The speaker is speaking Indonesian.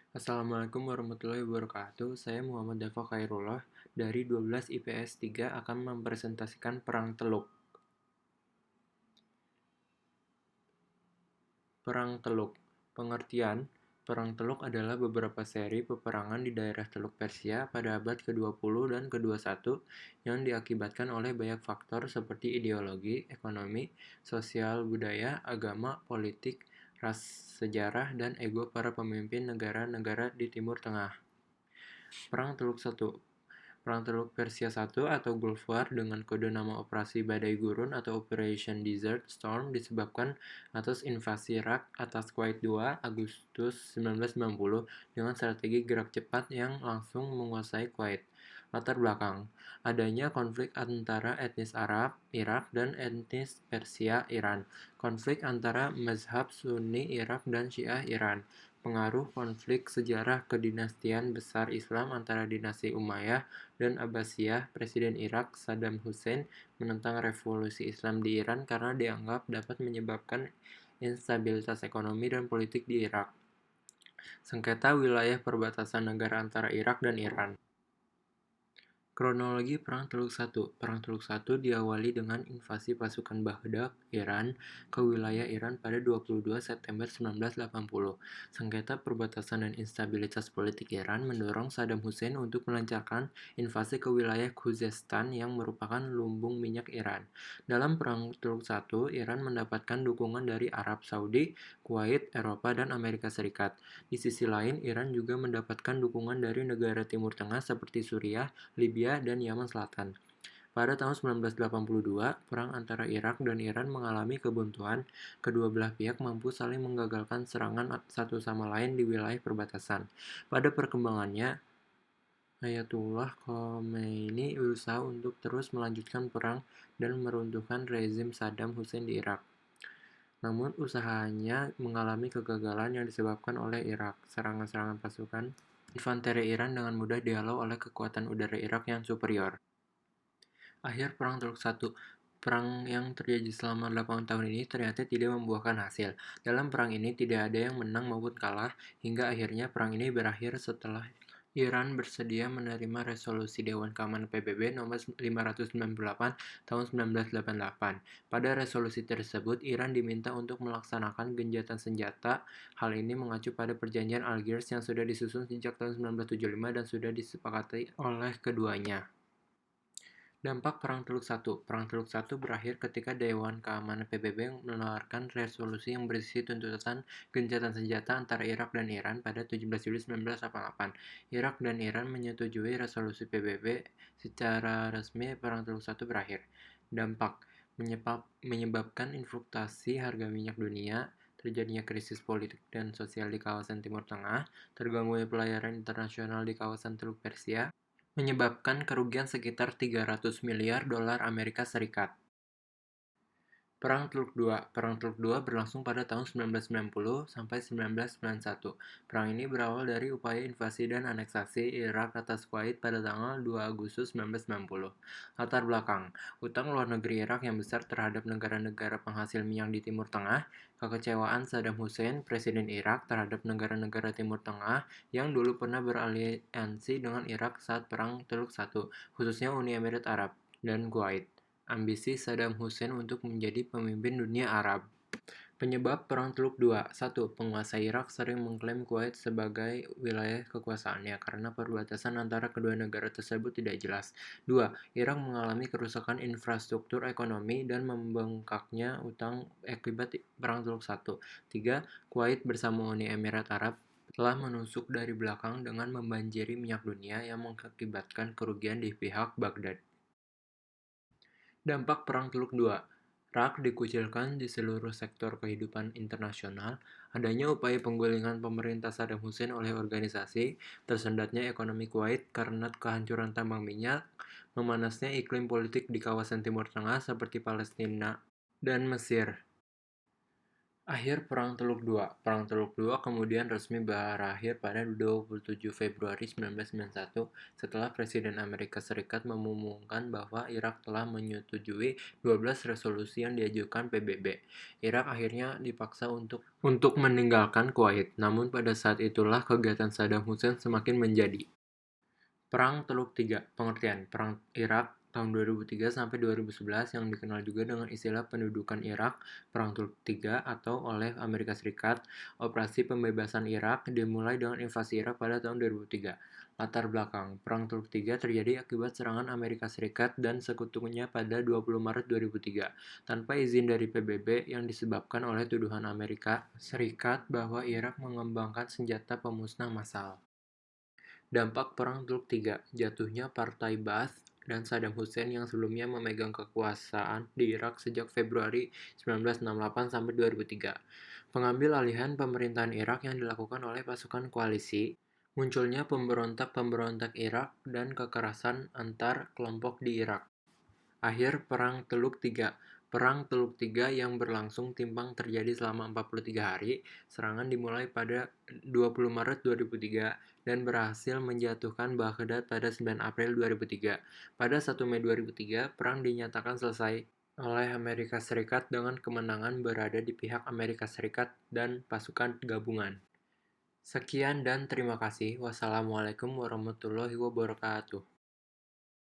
Assalamualaikum warahmatullahi wabarakatuh. Saya Muhammad Dafa Khairullah dari 12 IPS 3 akan mempresentasikan Perang Teluk. Perang Teluk. Pengertian, Perang Teluk adalah beberapa seri peperangan di daerah Teluk Persia pada abad ke-20 dan ke-21 yang diakibatkan oleh banyak faktor seperti ideologi, ekonomi, sosial, budaya, agama, politik, ras, sejarah, dan ego para pemimpin negara-negara di Timur Tengah. Perang Teluk 1. Perang Teluk Persia I atau Gulf War dengan kode nama Operasi Badai Gurun atau Operation Desert Storm disebabkan atas invasi Irak atas Kuwait II Agustus 1990 dengan strategi gerak cepat yang langsung menguasai Kuwait. Latar belakang, adanya konflik antara etnis Arab, Irak, dan etnis Persia, Iran. Konflik antara mazhab Sunni Irak dan Syiah Iran. Pengaruh konflik sejarah kedinastian besar Islam antara dinasti Umayyah dan Abbasiyah. Presiden Irak Saddam Hussein menentang revolusi Islam di Iran karena dianggap dapat menyebabkan instabilitas ekonomi dan politik di Irak. Sengketa wilayah perbatasan negara antara Irak dan Iran. Kronologi Perang Teluk I. Perang Teluk I diawali dengan invasi pasukan Baghdad, Iran, ke wilayah Iran pada 22 September 1980. Sengketa perbatasan dan instabilitas politik Iran mendorong Saddam Hussein untuk melancarkan invasi ke wilayah Khuzestan yang merupakan lumbung minyak Iran. Dalam Perang Teluk I, Iran mendapatkan dukungan dari Arab Saudi, Kuwait, Eropa, dan Amerika Serikat. Di sisi lain, Iran juga mendapatkan dukungan dari negara Timur Tengah seperti Suriah, Libya, dan Yaman Selatan. Pada tahun 1982, perang antara Irak dan Iran mengalami kebuntuan. Kedua belah pihak mampu saling menggagalkan serangan satu sama lain di wilayah perbatasan. Pada perkembangannya, Ayatullah Khomeini berusaha untuk terus melanjutkan perang dan meruntuhkan rezim Saddam Hussein di Irak. Namun usahanya mengalami kegagalan yang disebabkan oleh Irak. Serangan-serangan pasukan infanteri Iran dengan mudah dihalau oleh kekuatan udara Irak yang superior. Akhir Perang Teluk I. Perang yang terjadi selama 8 tahun ini ternyata tidak membuahkan hasil. Dalam perang ini tidak ada yang menang maupun kalah, hingga akhirnya perang ini berakhir setelah Iran bersedia menerima resolusi Dewan Keamanan PBB nomor 598 tahun 1988. Pada resolusi tersebut, Iran diminta untuk melaksanakan gencatan senjata. Hal ini mengacu pada perjanjian Algiers yang sudah disusun sejak tahun 1975 dan sudah disepakati oleh keduanya. Dampak Perang Teluk I. Perang Teluk I berakhir ketika Dewan Keamanan PBB mengeluarkan resolusi yang berisi tuntutan gencatan senjata antara Irak dan Iran pada 17 Juli 1988. Irak dan Iran menyetujui resolusi PBB. Secara resmi, Perang Teluk I berakhir. Dampak menyebabkan fluktuasi harga minyak dunia, terjadinya krisis politik dan sosial di kawasan Timur Tengah, terganggunya pelayaran internasional di kawasan Teluk Persia, menyebabkan kerugian sekitar 300 miliar dolar Amerika Serikat. Perang Teluk II. Perang Teluk II berlangsung pada tahun 1990 sampai 1991. Perang ini berawal dari upaya invasi dan aneksasi Irak atas Kuwait pada tanggal 2 Agustus 1990. Latar belakang, utang luar negeri Irak yang besar terhadap negara-negara penghasil minyak di Timur Tengah, kekecewaan Saddam Hussein, Presiden Irak, terhadap negara-negara Timur Tengah yang dulu pernah beraliansi dengan Irak saat Perang Teluk I, khususnya Uni Emirat Arab dan Kuwait. Ambisi Saddam Hussein untuk menjadi pemimpin dunia Arab. Penyebab Perang Teluk II. 1. Penguasa Irak sering mengklaim Kuwait sebagai wilayah kekuasaannya karena perbatasan antara kedua negara tersebut tidak jelas. 2. Irak mengalami kerusakan infrastruktur ekonomi dan membengkaknya utang akibat Perang Teluk I. 3. Kuwait bersama Uni Emirat Arab telah menusuk dari belakang dengan membanjiri minyak dunia yang mengakibatkan kerugian di pihak Baghdad. Dampak Perang Teluk II. Irak dikucilkan di seluruh sektor kehidupan internasional, adanya upaya penggulingan pemerintah Saddam Hussein oleh organisasi, tersendatnya ekonomi Kuwait karena kehancuran tambang minyak, memanasnya iklim politik di kawasan Timur Tengah seperti Palestina dan Mesir. Akhir Perang Teluk II. Perang Teluk II kemudian resmi berakhir pada 27 Februari 1991 setelah Presiden Amerika Serikat mengumumkan bahwa Irak telah menyetujui 12 resolusi yang diajukan PBB. Irak akhirnya dipaksa untuk meninggalkan Kuwait, namun pada saat itulah kegiatan Saddam Hussein semakin menjadi. Perang Teluk Tiga, pengertian Perang Irak tahun 2003 sampai 2011 yang dikenal juga dengan istilah pendudukan Irak, Perang Teluk Tiga atau oleh Amerika Serikat, operasi pembebasan Irak dimulai dengan invasi Irak pada tahun 2003. Latar belakang, Perang Teluk Tiga terjadi akibat serangan Amerika Serikat dan sekutunya pada 20 Maret 2003, tanpa izin dari PBB yang disebabkan oleh tuduhan Amerika Serikat bahwa Irak mengembangkan senjata pemusnah massal. Dampak Perang Teluk Tiga, jatuhnya Partai Ba'ath dan Saddam Hussein yang sebelumnya memegang kekuasaan di Irak sejak Februari 1968 sampai 2003. Pengambil alihan pemerintahan Irak yang dilakukan oleh pasukan koalisi, munculnya pemberontak-pemberontak Irak dan kekerasan antar kelompok di Irak. Akhir Perang Teluk Tiga. Perang Teluk Tiga yang berlangsung timpang terjadi selama 43 hari. Serangan dimulai pada 20 Maret 2003 dan berhasil menjatuhkan Baghdad pada 9 April 2003. Pada 1 Mei 2003, perang dinyatakan selesai oleh Amerika Serikat dengan kemenangan berada di pihak Amerika Serikat dan pasukan gabungan. Sekian dan terima kasih. Wassalamualaikum warahmatullahi wabarakatuh.